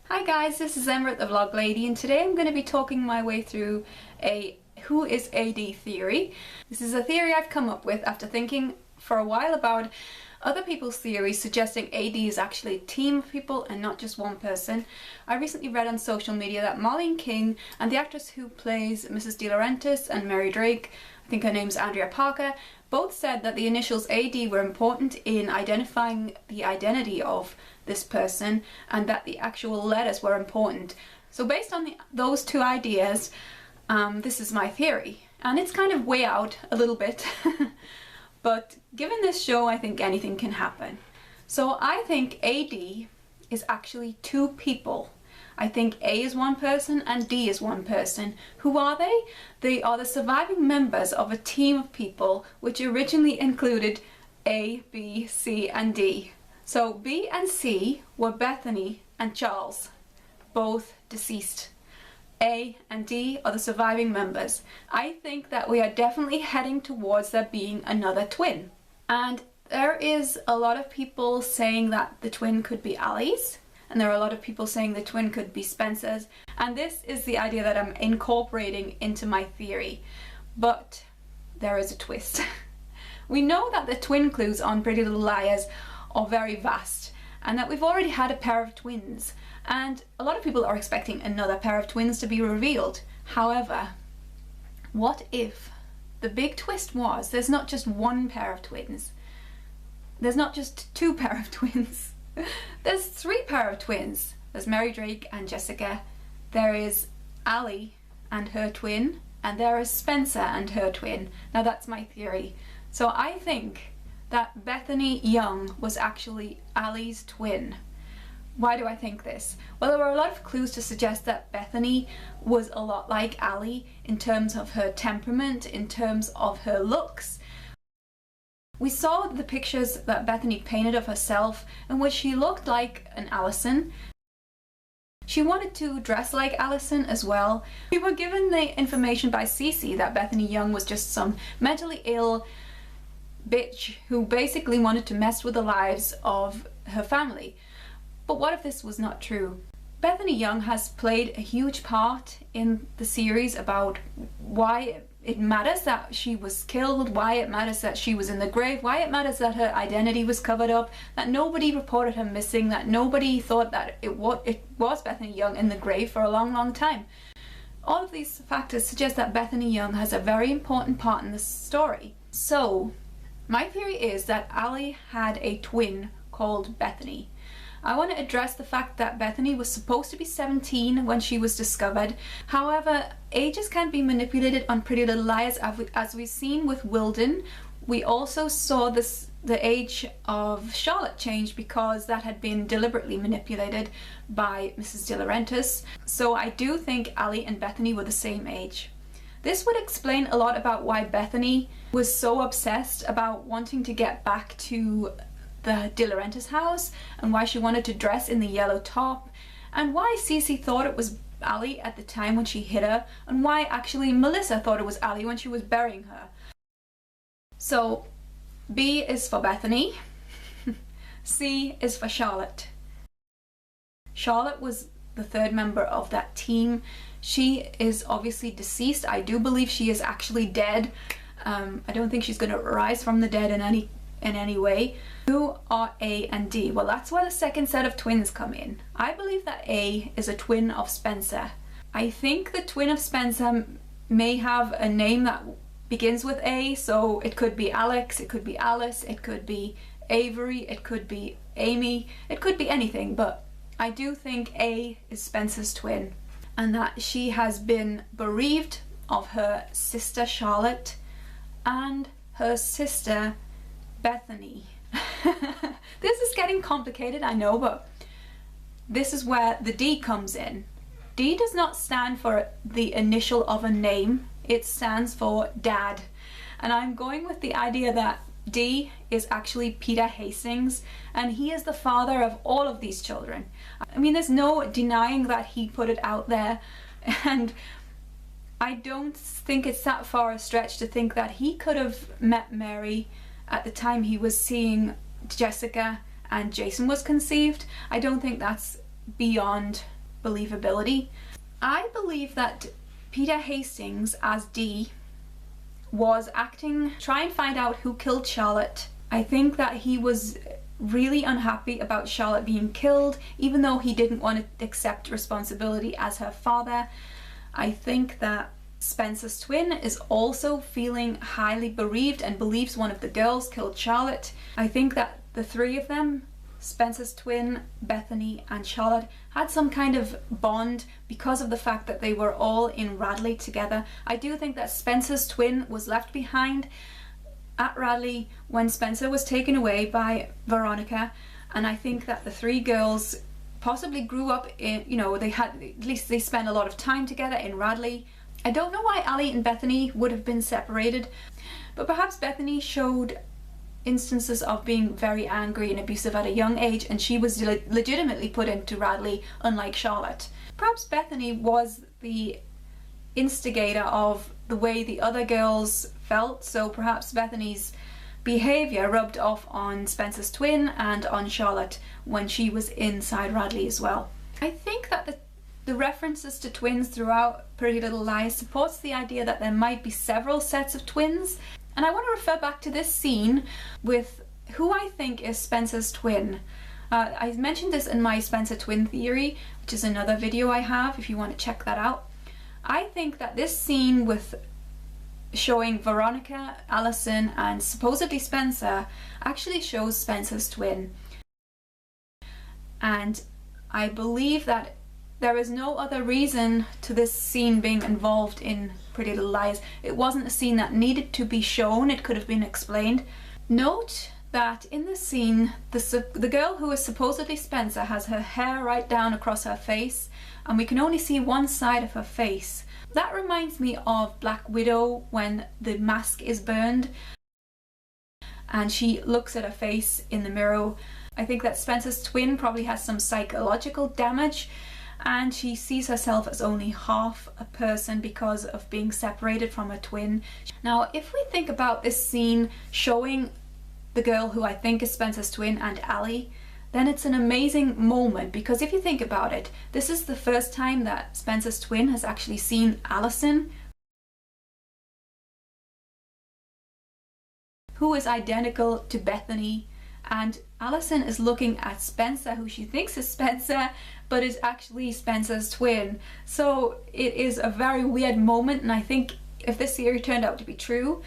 Hi guys, this is Emma the Vlog Lady, and today I'm going to be talking my way through a Who is AD theory. This is a theory I've come up with after thinking for a while about other people's theories suggesting AD is actually a team of people and not just one person. I recently read on social media that Marlene King and the actress who plays Mrs. De Laurentiis and Mary Drake, I think her name's Andrea Parker, both said that the initials AD were important in identifying the identity of this person and that the actual letters were important. So based on those two ideas, this is my theory. And it's kind of way out a little bit, but given this show, I think anything can happen. So I think AD is actually two people. I think A is one person and D is one person. Who are they? They are the surviving members of a team of people which originally included A, B, C and D. So B and C were Bethany and Charles, both deceased. A and D are the surviving members. I think that we are definitely heading towards there being another twin. And there is a lot of people saying that the twin could be Ali's, and there are a lot of people saying the twin could be Spencer's, and this is the idea that I'm incorporating into my theory. But there is a twist. We know that the twin clues on Pretty Little Liars are very vast, and that we've already had a pair of twins, and a lot of people are expecting another pair of twins to be revealed. However, what if the big twist was there's not just one pair of twins, there's not just two pair of twins, there's three pair of twins. There's Mary Drake and Jessica, there is Ali and her twin, and there is Spencer and her twin. Now that's my theory. So I think that Bethany Young was actually Ali's twin. Why do I think this? Well, there were a lot of clues to suggest that Bethany was a lot like Ali in terms of her temperament, in terms of her looks. We saw the pictures that Bethany painted of herself in which she looked like an Allison. She wanted to dress like Allison as well. We were given the information by Cece that Bethany Young was just some mentally ill bitch who basically wanted to mess with the lives of her family. But what if this was not true? Bethany Young has played a huge part in the series about why it matters that she was killed, why it matters that she was in the grave, why it matters that her identity was covered up, that nobody reported her missing, that nobody thought that it was Bethany Young in the grave for a long time. All of these factors suggest that Bethany Young has a very important part in this story. So my theory is that Ali had a twin called Bethany. I want to address the fact that Bethany was supposed to be 17 when she was discovered. However, ages can be manipulated on Pretty Little Liars, as we've seen with Wilden. We also saw the age of Charlotte change because that had been deliberately manipulated by Mrs. De Laurentiis. So I do think Ali and Bethany were the same age. This would explain a lot about why Bethany was so obsessed about wanting to get back to the De Laurentiis house, and why she wanted to dress in the yellow top, and why Cece thought it was Ali at the time when she hit her, and why actually Melissa thought it was Ali when she was burying her. So B is for Bethany, C is for Charlotte. Charlotte was the third member of that team. She is obviously deceased. I do believe she is actually dead. I don't think she's going to rise from the dead in any way. Who are A and D? Well, that's where the second set of twins come in. I believe that A is a twin of Spencer. I think the twin of Spencer may have a name that begins with A, so it could be Alex, it could be Alice, it could be Avery, it could be Amy, it could be anything, but I do think A is Spencer's twin, and that she has been bereaved of her sister Charlotte and her sister Bethany. This is getting complicated, I know, but this is where the D comes in. D does not stand for the initial of a name, it stands for Dad. And I'm going with the idea that D is actually Peter Hastings, and he is the father of all of these children. I mean, there's no denying that he put it out there, and I don't think it's that far a stretch to think that he could have met Mary at the time he was seeing Jessica and Jason was conceived. I don't think that's beyond believability. I believe that Peter Hastings as Dee was acting, try and find out who killed Charlotte. I think that he was really unhappy about Charlotte being killed, even though he didn't want to accept responsibility as her father. I think that Spencer's twin is also feeling highly bereaved and believes one of the girls killed Charlotte. I think that the three of them, Spencer's twin, Bethany and Charlotte, had some kind of bond because of the fact that they were all in Radley together. I do think that Spencer's twin was left behind at Radley when Spencer was taken away by Veronica, and I think that the three girls possibly grew up in, you know, at least they spent a lot of time together in Radley. I don't know why Ali and Bethany would have been separated, but perhaps Bethany showed instances of being very angry and abusive at a young age, and she was legitimately put into Radley, unlike Charlotte. Perhaps Bethany was the instigator of the way the other girls felt, so perhaps Bethany's behaviour rubbed off on Spencer's twin and on Charlotte when she was inside Radley as well. I think that the references to twins throughout Pretty Little Lies supports the idea that there might be several sets of twins, and I want to refer back to this scene with who I think is Spencer's twin. I mentioned this in my Spencer twin theory, which is another video I have if you want to check that out. I think that this scene with showing Veronica, Allison and supposedly Spencer actually shows Spencer's twin, and I believe that there is no other reason to this scene being involved in Pretty Little Lies. It wasn't a scene that needed to be shown, it could have been explained. Note that in this scene, the girl who is supposedly Spencer has her hair right down across her face, and we can only see one side of her face. That reminds me of Black Widow when the mask is burned and she looks at her face in the mirror. I think that Spencer's twin probably has some psychological damage, and she sees herself as only half a person because of being separated from her twin. Now, if we think about this scene showing the girl who I think is Spencer's twin and Ali, then it's an amazing moment, because if you think about it, this is the first time that Spencer's twin has actually seen Allison, who is identical to Bethany, and Allison is looking at Spencer, who she thinks is Spencer, but is actually Spencer's twin. So it is a very weird moment, and I think if this theory turned out to be true,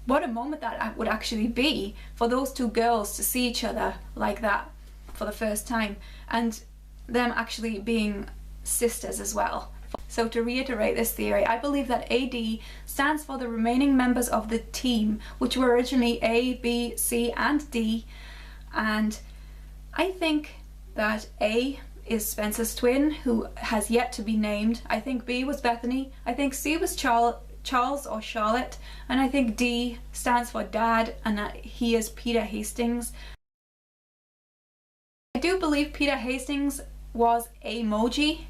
what a moment that would actually be for those two girls to see each other like that for the first time, and them actually being sisters as well. So to reiterate this theory, I believe that AD stands for the remaining members of the team, which were originally A, B, C and D, and I think that A is Spencer's twin, who has yet to be named. I think B was Bethany, I think C was Charles or Charlotte, and I think D stands for Dad, and that he is Peter Hastings. I do believe Peter Hastings was Emoji.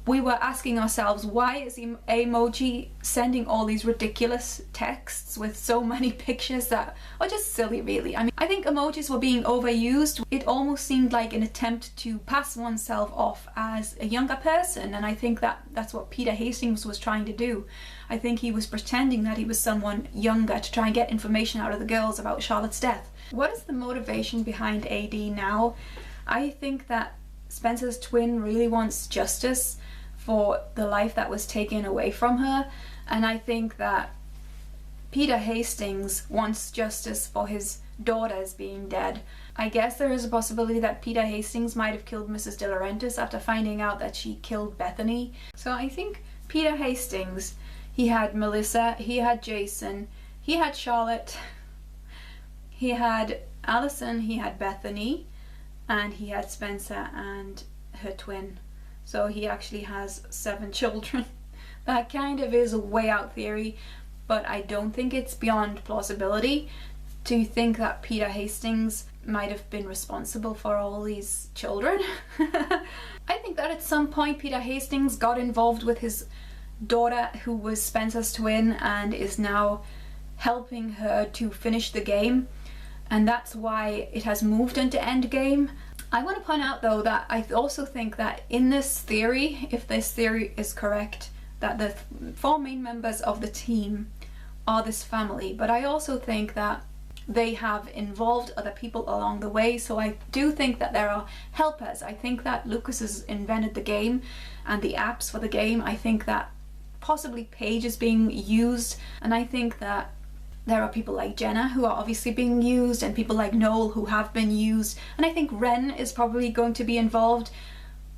We were asking ourselves, why is Emoji sending all these ridiculous texts with so many pictures that are just silly, really? I mean, I think emojis were being overused. It almost seemed like an attempt to pass oneself off as a younger person, and I think that that's what Peter Hastings was trying to do. I think he was pretending that he was someone younger to try and get information out of the girls about Charlotte's death. What is the motivation behind AD now? I think that Spencer's twin really wants justice for the life that was taken away from her, and I think that Peter Hastings wants justice for his daughters being dead. I guess there is a possibility that Peter Hastings might have killed Mrs. De Laurentiis after finding out that she killed Bethany. So I think Peter Hastings, he had Melissa, he had Jason, he had Charlotte, he had Allison, he had Bethany, and he had Spencer and her twin. So he actually has 7 children. That kind of is a way out theory, but I don't think it's beyond plausibility to think that Peter Hastings might have been responsible for all these children. I think that at some point Peter Hastings got involved with his daughter, who was Spencer's twin, and is now helping her to finish the game, and that's why it has moved into Endgame. I want to point out though that I also think that in this theory, if this theory is correct, that the 4 main members of the team are this family, but I also think that they have involved other people along the way. So I do think that there are helpers. I think that Lucas has invented the game and the apps for the game. I think that possibly Paige is being used, and I think that there are people like Jenna who are obviously being used, and people like Noel who have been used, and I think Ren is probably going to be involved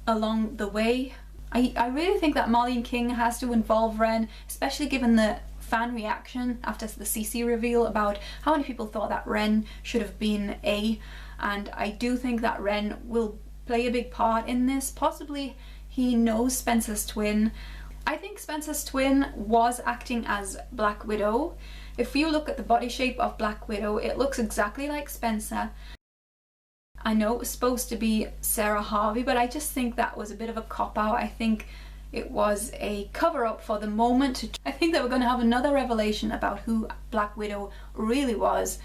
along the way. I really think that Marlene King has to involve Ren, especially given the fan reaction after the CC reveal about how many people thought that Ren should have been A, and I do think that Ren will play a big part in this. Possibly he knows Spencer's twin. I think Spencer's twin was acting as Black Widow. If you look at the body shape of Black Widow, it looks exactly like Spencer. I know it was supposed to be Sarah Harvey, but I just think that was a bit of a cop-out. I think it was a cover-up for the moment. I think that we're going to have another revelation about who Black Widow really was.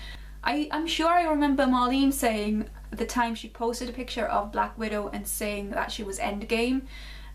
I'm sure I remember Marlene saying at the time she posted a picture of Black Widow and saying that she was Endgame.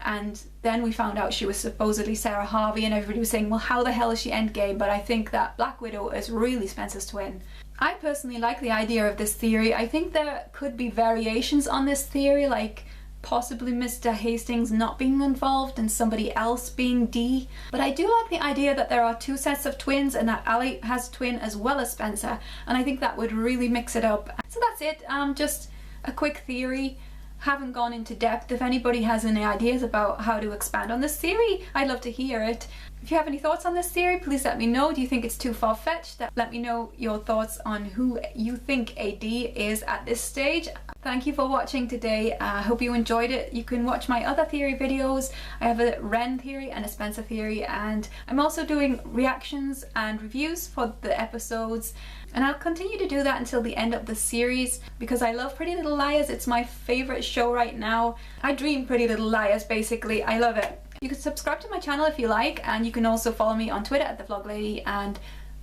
And then we found out she was supposedly Sarah Harvey, and everybody was saying, well, how the hell is she Endgame? But I think that Black Widow is really Spencer's twin. I personally like the idea of this theory. I think there could be variations on this theory, like possibly Mr. Hastings not being involved and somebody else being D. But I do like the idea that there are 2 sets of twins and that Ali has a twin as well as Spencer, and I think that would really mix it up. So that's it, just a quick theory. Haven't gone into depth. If anybody has any ideas about how to expand on this theory, I'd love to hear it. If you have any thoughts on this theory, please let me know. Do you think it's too far-fetched? Let me know your thoughts on who you think AD is at this stage. Thank you for watching today. I hope you enjoyed it. You can watch my other theory videos. I have a Ren theory and a Spencer theory, and I'm also doing reactions and reviews for the episodes. And I'll continue to do that until the end of the series because I love Pretty Little Liars. It's my favourite show right now. I dream Pretty Little Liars, basically. I love it. You can subscribe to my channel if you like, and you can also follow me on Twitter at The Vlog Lady and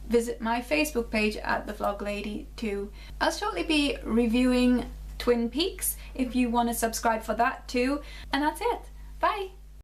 visit my Facebook page at The Vlog Lady too. I'll shortly be reviewing Twin Peaks if you want to subscribe for that too. And that's it. Bye!